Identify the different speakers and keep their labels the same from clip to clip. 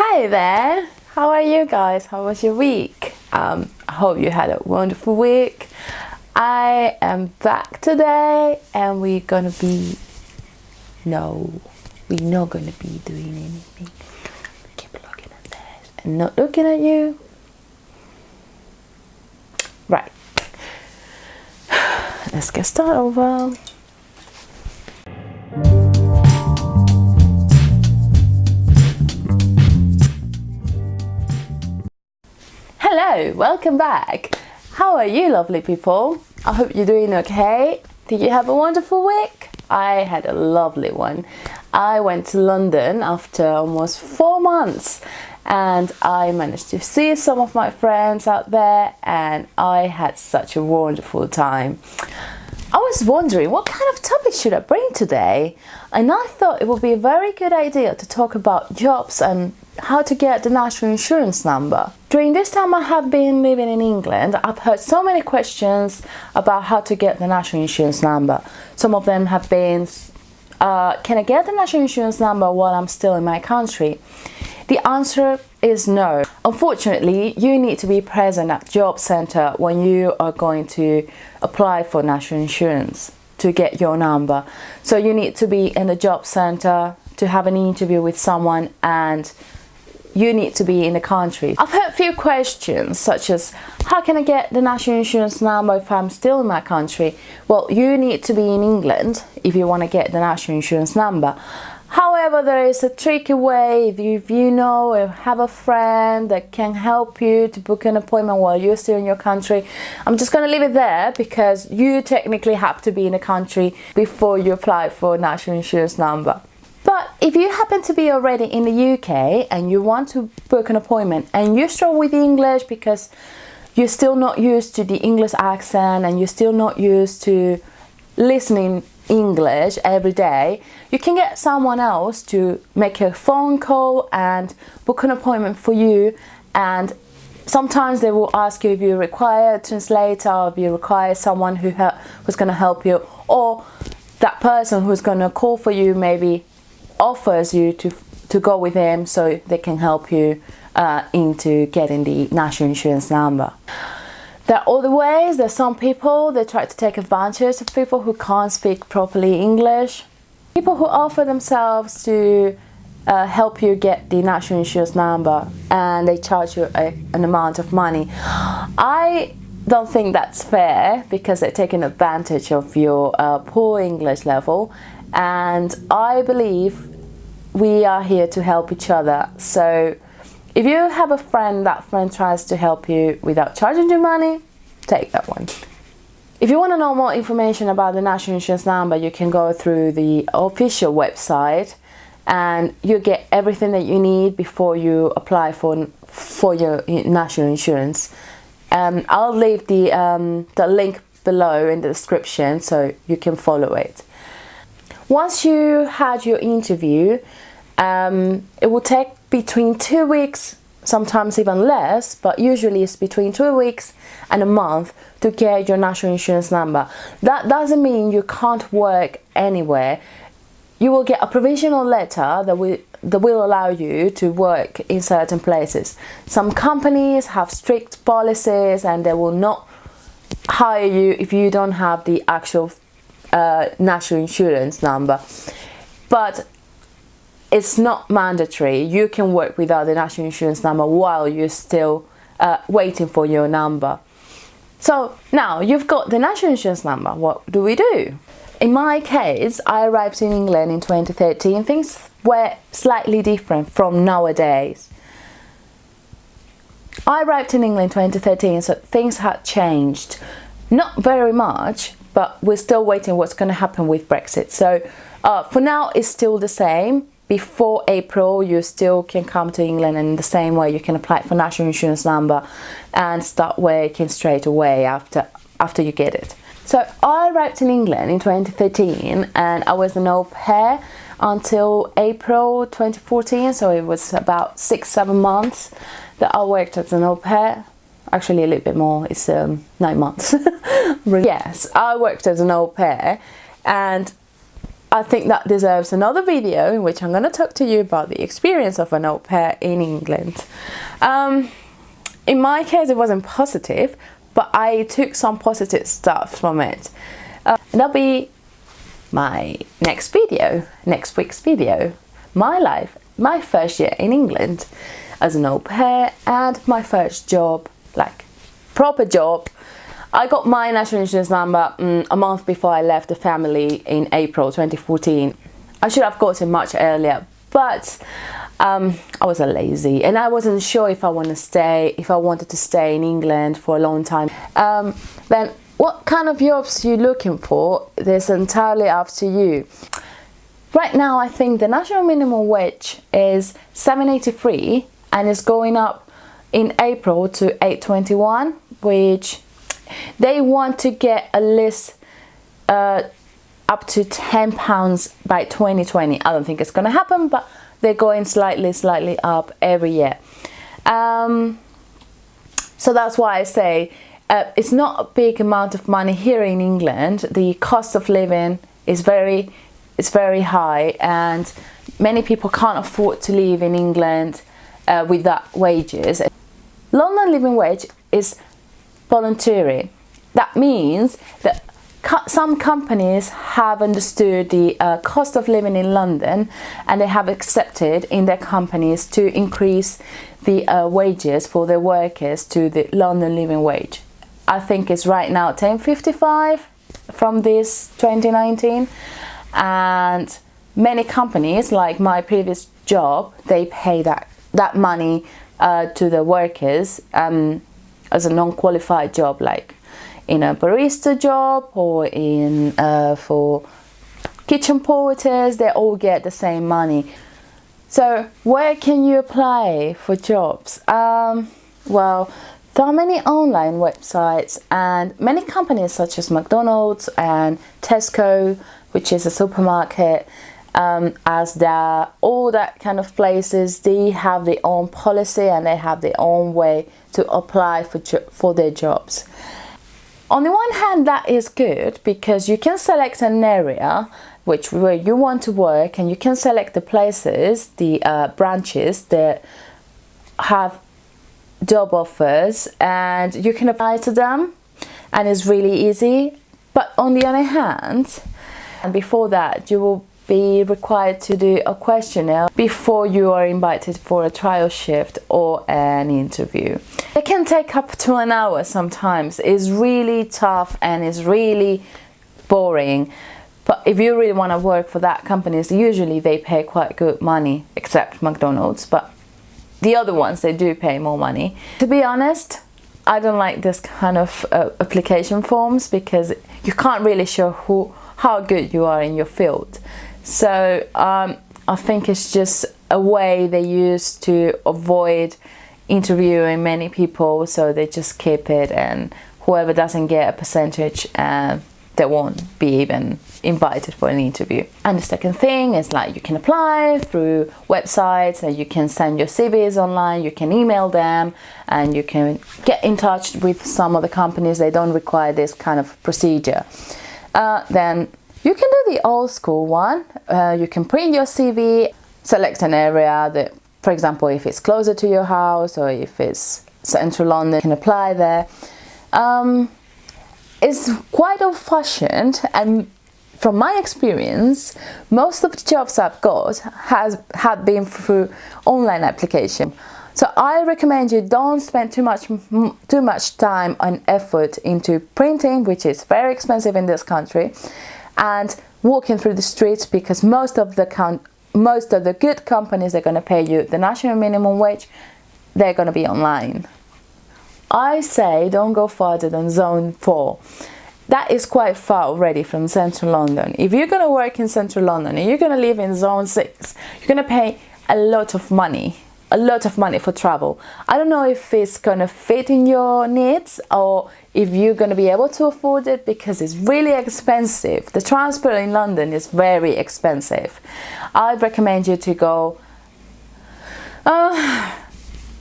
Speaker 1: Hi there, how are you guys? How was your week? I hope you had a wonderful week. I am back today and we're not gonna be doing anything. Keep looking at this and not looking at you. Right, let's get started over. Hello, welcome back. How are you, lovely people? I hope you're doing okay. Did you have a wonderful week? I had a lovely one. I went to London after almost 4 months and I managed to see some of my friends out there and I had such a wonderful time. I was wondering what kind of topic should I bring today, and I thought it would be a very good idea to talk about jobs and how to get the national insurance number. During this time I have been living in England, I've heard so many questions about how to get the national insurance number. Some of them have been, can I get the national insurance number while I'm still in my country? The answer is no. Unfortunately, you need to be present at job centre when you are going to apply for national insurance to get your number. So you need to be in the job centre to have an interview with someone, and you need to be in the country. I've heard a few questions such as, how can I get the national insurance number if I'm still in my country? Well, you need to be in England if you want to get the national insurance number. However, there is a tricky way. If you know or have a friend that can help you to book an appointment while you're still in your country. I'm just going to leave it there because you technically have to be in the country before you apply for a national insurance number. But if you happen to be already in the UK and you want to book an appointment and you struggle with English because you're still not used to the English accent and you're still not used to listening English every day, you can get someone else to make a phone call and book an appointment for you, and sometimes they will ask you if you require a translator or if you require someone who's going to help you, or that person who's going to call for you maybe offers you to go with them so they can help you into getting the national insurance number. There are other ways. There's some people that try to take advantage of people who can't speak properly English. People who offer themselves to help you get the national insurance number and they charge you an amount of money. I don't think that's fair because they're taking advantage of your poor English level, and I believe we are here to help each other. So if you have a friend, that friend tries to help you without charging you money, take that one. If you want to know more information about the national insurance number, you can go through the official website and you get everything that you need before you apply for your national insurance. I'll leave the link below in the description so you can follow it. Once you had your interview, it will take between 2 weeks, sometimes even less, but usually it's between 2 weeks and a month to get your national insurance number. That doesn't mean you can't work anywhere. You will get a provisional letter that will allow you to work in certain places. Some companies have strict policies and they will not hire you if you don't have the actual national insurance number, but it's not mandatory. You can work without the national insurance number while you're still waiting for your number. So now you've got the national insurance number, what do we do? In my case, I arrived in England in 2013. Things were slightly different from nowadays. I arrived in England in 2013, so things had changed. Not very much, but we're still waiting what's going to happen with Brexit. So for now, it's still the same. Before April, you still can come to England, and in the same way you can apply for national insurance number and start working straight away after you get it. So I arrived in England in 2013 and I was an au pair until April 2014, so it was about 6-7 months that I worked as an au pair. Actually a little bit more, it's 9 months. Yes, I worked as an au pair, and I think that deserves another video in which I'm going to talk to you about the experience of an au pair in England. In my case, it wasn't positive, but I took some positive stuff from it. And that'll be my next week's video. My life, my first year in England as an au pair, and my first job, like proper job. I got my national insurance number a month before I left the family in April 2014. I should have got it much earlier, but I was lazy and I wasn't sure if I wanted to stay in England for a long time. Then what kind of jobs are you looking for? This entirely up to you. Right now, I think the national minimum wage is £7.83 and it's going up in April to £8.21, which they want to get at least up to £10 by 2020. I don't think it's going to happen, but they're going slightly up every year. So that's why I say it's not a big amount of money here in England. The cost of living is very high, and many people can't afford to live in England with that wages. London living wage is voluntary. That means that some companies have understood the cost of living in London, and they have accepted in their companies to increase the wages for their workers to the London living wage. I think it's right now £10.55 from this 2019, and many companies, like my previous job, they pay that money to the workers as a non-qualified job, like in a barista job or in for kitchen porters. They all get the same money. So where can you apply for jobs? Well, there are many online websites, and many companies such as McDonald's and Tesco, which is a supermarket, Asda, all that kind of places, they have their own policy and they have their own way to apply for their jobs. On the one hand, that is good because you can select an area where you want to work, and you can select the places, the branches that have job offers, and you can apply to them, and it's really easy. But on the other hand, and before that, you will be required to do a questionnaire before you are invited for a trial shift or an interview. It can take up to an hour sometimes. It's really tough and it's really boring. But if you really want to work for that companies, usually they pay quite good money, except McDonald's. But the other ones, they do pay more money. To be honest, I don't like this kind of application forms because you can't really show how good you are in your field. So I think it's just a way they use to avoid interviewing many people, so they just keep it, and whoever doesn't get a percentage, they won't be even invited for an interview. And the second thing is, like, you can apply through websites, and you can send your CVs online, you can email them, and you can get in touch with some of the companies. They don't require this kind of procedure. Then you can do the old school one. You can print your CV, select an area that, for example, if it's closer to your house or if it's central London, you can apply there. It's quite old-fashioned, and from my experience, most of the jobs I've got have been through online application. So I recommend you don't spend too much time and effort into printing, which is very expensive in this country, and walking through the streets, because most of the good companies are going to pay you the national minimum wage. They're going to be online. I say don't go farther than zone 4. That is quite far already from central London. If you're going to work in central London and you're going to live in zone 6, you're going to pay a lot of money for travel. I don't know if it's going to fit in your needs or if you're going to be able to afford it, because it's really expensive. The transport in London is very expensive. I'd recommend you to go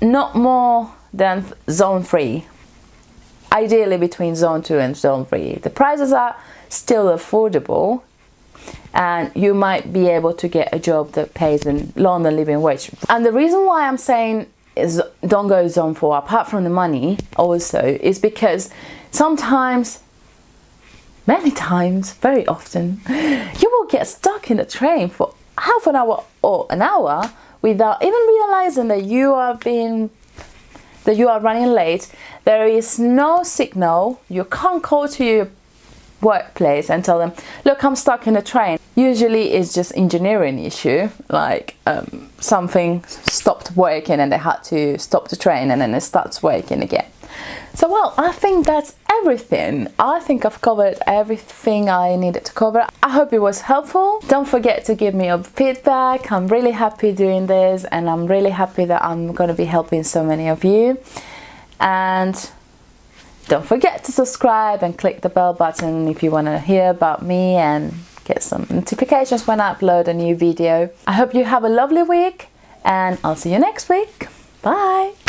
Speaker 1: not more than zone 3. Ideally between zone 2 and zone 3. The prices are still affordable, and you might be able to get a job that pays in London living wage. And the reason why I'm saying is don't go zone 4, apart from the money also, is because sometimes, many times, very often, you will get stuck in the train for half an hour or an hour without even realizing that you are running late. There is no signal. You can't call to your workplace and tell them, look, I'm stuck in a train. Usually it's just engineering issue, like something stopped working and they had to stop the train and then it starts working again. So well, I think that's everything. I think I've covered everything I needed to cover. I hope it was helpful. Don't forget to give me your feedback. I'm really happy doing this, and I'm really happy that I'm going to be helping so many of you. And don't forget to subscribe and click the bell button if you want to hear about me and get some notifications when I upload a new video. I hope you have a lovely week, and I'll see you next week. Bye!